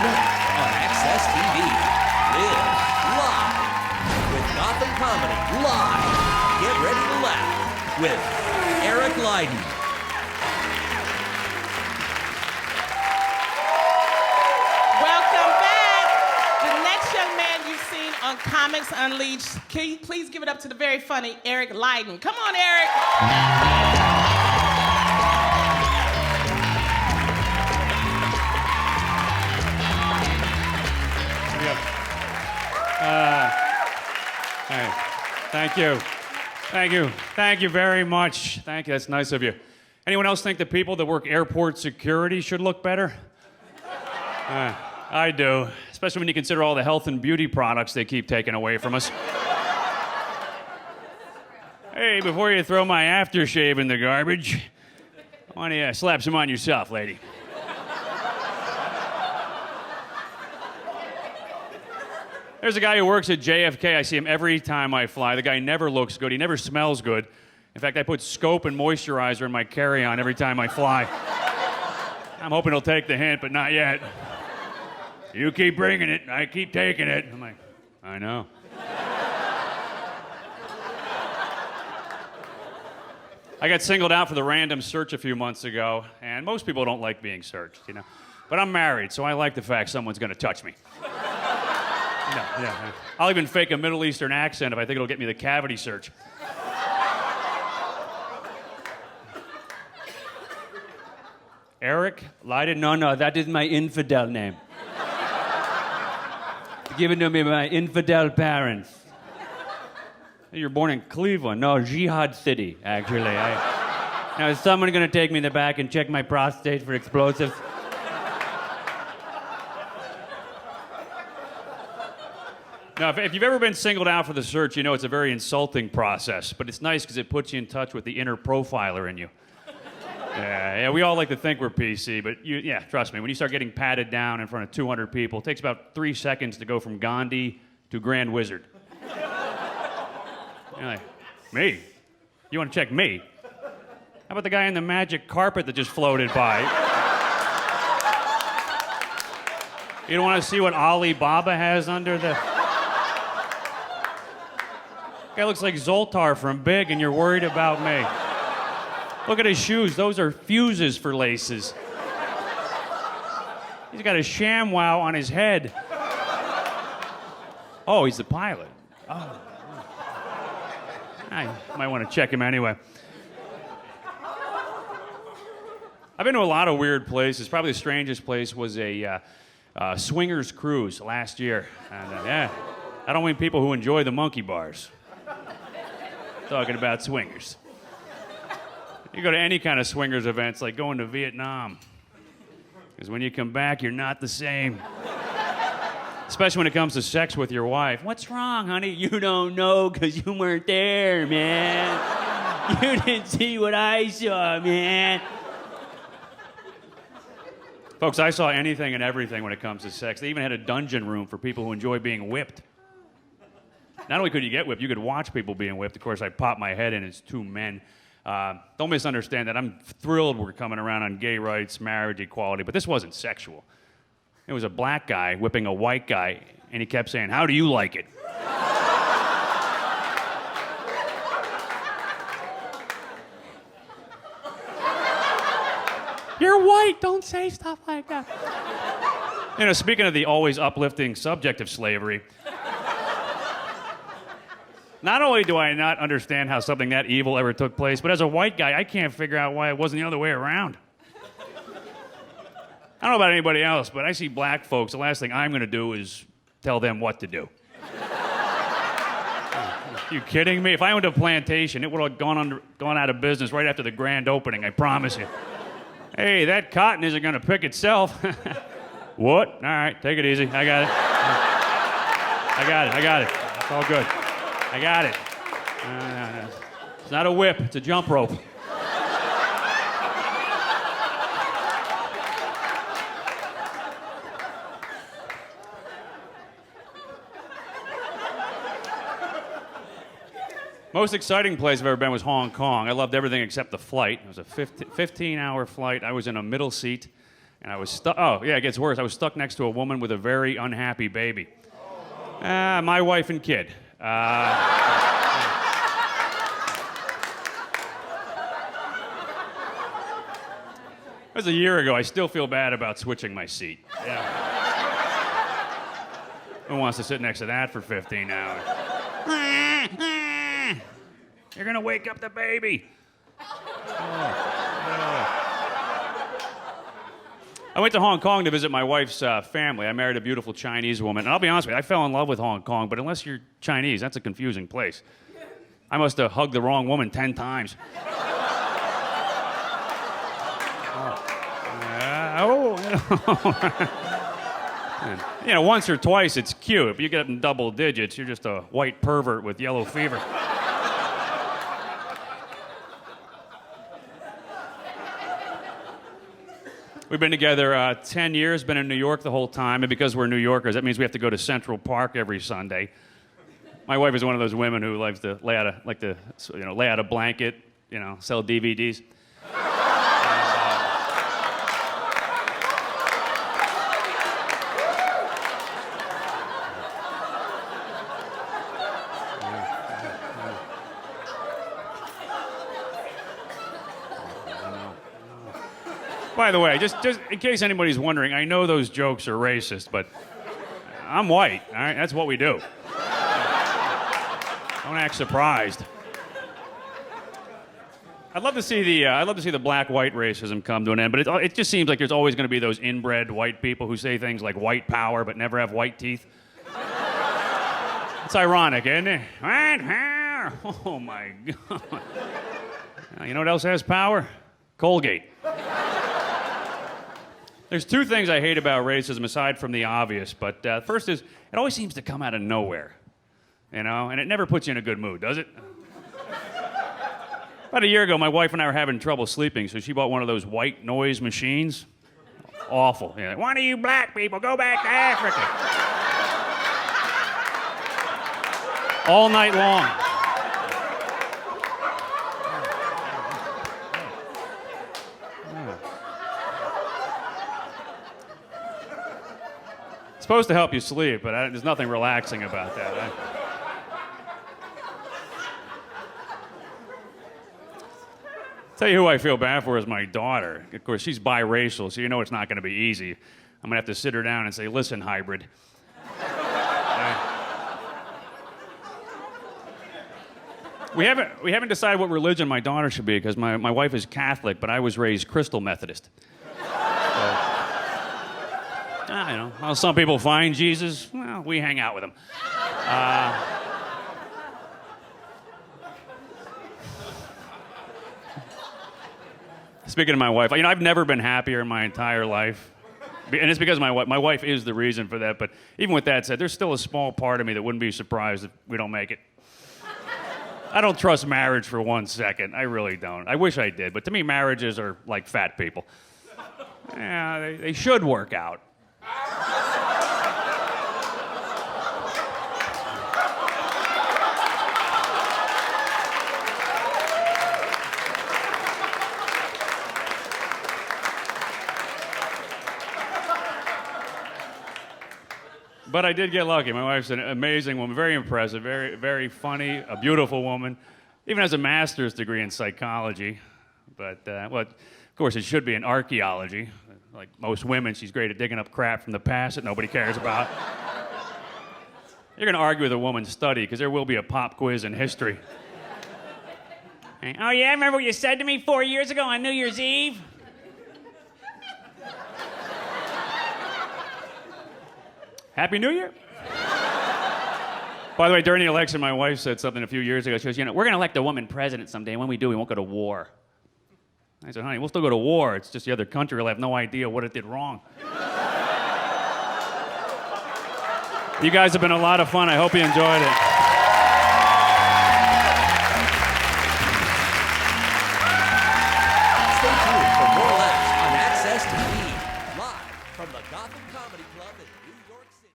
on Access TV. Live live with Gotham Comedy live. Get ready to laugh with Eric Lyden. Welcome back. The next young man you've seen on Comics Unleashed. Can you please give it up to the very funny Eric Lyden? Come on, Eric. Hey, thank you. Thank you. Thank you very much. Thank you. That's nice of you. Anyone else think the people that work airport security should look better? I do, especially when you consider all the health and beauty products they keep taking away from us. Hey, before you throw my aftershave in the garbage, why don't you slap some on yourself, lady? There's a guy who works at JFK. I see him every time I fly. The guy never looks good. He never smells good. In fact, I put soap and moisturizer in my carry-on every time I fly. I'm hoping he'll take the hint, but not yet. You keep bringing it, I keep taking it. I'm like, I know. I got singled out for the random search a few months ago, and most people don't like being searched, you know. But I'm married, so I like the fact someone's gonna touch me. Yeah. I'll even fake a Middle Eastern accent if I think it'll get me the cavity search. Eric Lyden? No, that is my infidel name. Given to me by my infidel parents. You were born in Cleveland. No, Jihad City, actually. Now, is someone going to take me in the back and check my prostate for explosives? Now, if you've ever been singled out for the search, you know it's a very insulting process, but it's nice because it puts you in touch with the inner profiler in you. Yeah, we all like to think we're PC, but trust me, when you start getting patted down in front of 200 people, it takes about 3 seconds to go from Gandhi to Grand Wizard. You're like, me? You want to check me? How about the guy in the magic carpet that just floated by? You don't want to see what Alibaba has under the... Guy looks like Zoltar from Big, and you're worried about me. Look at his shoes. Those are fuses for laces. He's got a ShamWow on his head. Oh, he's the pilot. Oh. I might want to check him anyway. I've been to a lot of weird places. Probably the strangest place was a swingers cruise last year. And, I don't mean people who enjoy the monkey bars. Talking about swingers. You go to any kind of swingers events, like going to Vietnam. Because when you come back, you're not the same. Especially when it comes to sex with your wife. What's wrong, honey? You don't know because you weren't there, man. You didn't see what I saw, man. Folks, I saw anything and everything when it comes to sex. They even had a dungeon room for people who enjoy being whipped. Not only could you get whipped, you could watch people being whipped. Of course, I popped my head in. It's two men. Don't misunderstand that. I'm thrilled we're coming around on gay rights, marriage, equality, but this wasn't sexual. It was a black guy whipping a white guy, and he kept saying, "How do you like it?" You're white, don't say stuff like that. You know, speaking of the always uplifting subject of slavery, not only do I not understand how something that evil ever took place, but as a white guy, I can't figure out why it wasn't the other way around. I don't know about anybody else, but I see black folks, the last thing I'm going to do is tell them what to do. You kidding me? If I owned a plantation, it would have gone out of business right after the grand opening, I promise you. Hey, that cotton isn't going to pick itself. What? All right, take it easy. I got it. It's all good. I got it. No. It's not a whip, it's a jump rope. Most exciting place I've ever been was Hong Kong. I loved everything except the flight. It was a 15-hour flight. I was in a middle seat. And I was stuck. Oh, yeah, it gets worse. I was stuck next to a woman with a very unhappy baby. My wife and kid. It was a year ago. I still feel bad about switching my seat. Yeah. Who wants to sit next to that for 15 hours? You're going to wake up the baby. I went to Hong Kong to visit my wife's family. I married a beautiful Chinese woman. And I'll be honest with you, I fell in love with Hong Kong, but unless you're Chinese, that's a confusing place. I must have hugged the wrong woman 10 times. You know, once or twice it's cute. If you get in double digits, you're just a white pervert with yellow fever. We've been together 10 years, been in New York the whole time, and because we're New Yorkers, that means we have to go to Central Park every Sunday. My wife is one of those women who likes to lay out a blanket, sell DVDs. By the way, just in case anybody's wondering, I know those jokes are racist, but I'm white, all right? That's what we do. Don't act surprised. I'd love to see the black-white racism come to an end, but it just seems like there's always going to be those inbred white people who say things like white power but never have white teeth. It's ironic, isn't it? White power. Oh my God. You know what else has power? Colgate. There's two things I hate about racism aside from the obvious, but first is it always seems to come out of nowhere, and it never puts you in a good mood, does it? About a year ago, my wife and I were having trouble sleeping, so she bought one of those white noise machines. Awful. Yeah. Why do you black people go back to Africa? All night long. It's supposed to help you sleep, but there's nothing relaxing about that. Tell you who I feel bad for is my daughter. Of course, she's biracial, so you know it's not going to be easy. I'm going to have to sit her down and say, listen, hybrid. We haven't decided what religion my daughter should be because my wife is Catholic, but I was raised Crystal Methodist. Well, some people find Jesus. Well, we hang out with him. Speaking of my wife, I've never been happier in my entire life. And it's because my wife is the reason for that. But even with that said, there's still a small part of me that wouldn't be surprised if we don't make it. I don't trust marriage for 1 second. I really don't. I wish I did. But to me, marriages are like fat people. Yeah, they should work out. But I did get lucky. My wife's an amazing woman, very impressive, very, very funny, a beautiful woman. Even has a master's degree in psychology. But, of course, it should be in archaeology. Like most women, she's great at digging up crap from the past that nobody cares about. You're going to argue with a woman's study because there will be a pop quiz in history. Oh, yeah? Remember what you said to me 4 years ago on New Year's Eve? Happy New Year. By the way, during the election, my wife said something a few years ago. She goes, we're going to elect a woman president someday, and when we do, we won't go to war. I said, honey, we'll still go to war. It's just the other country will have no idea what it did wrong. You guys have been a lot of fun. I hope you enjoyed it.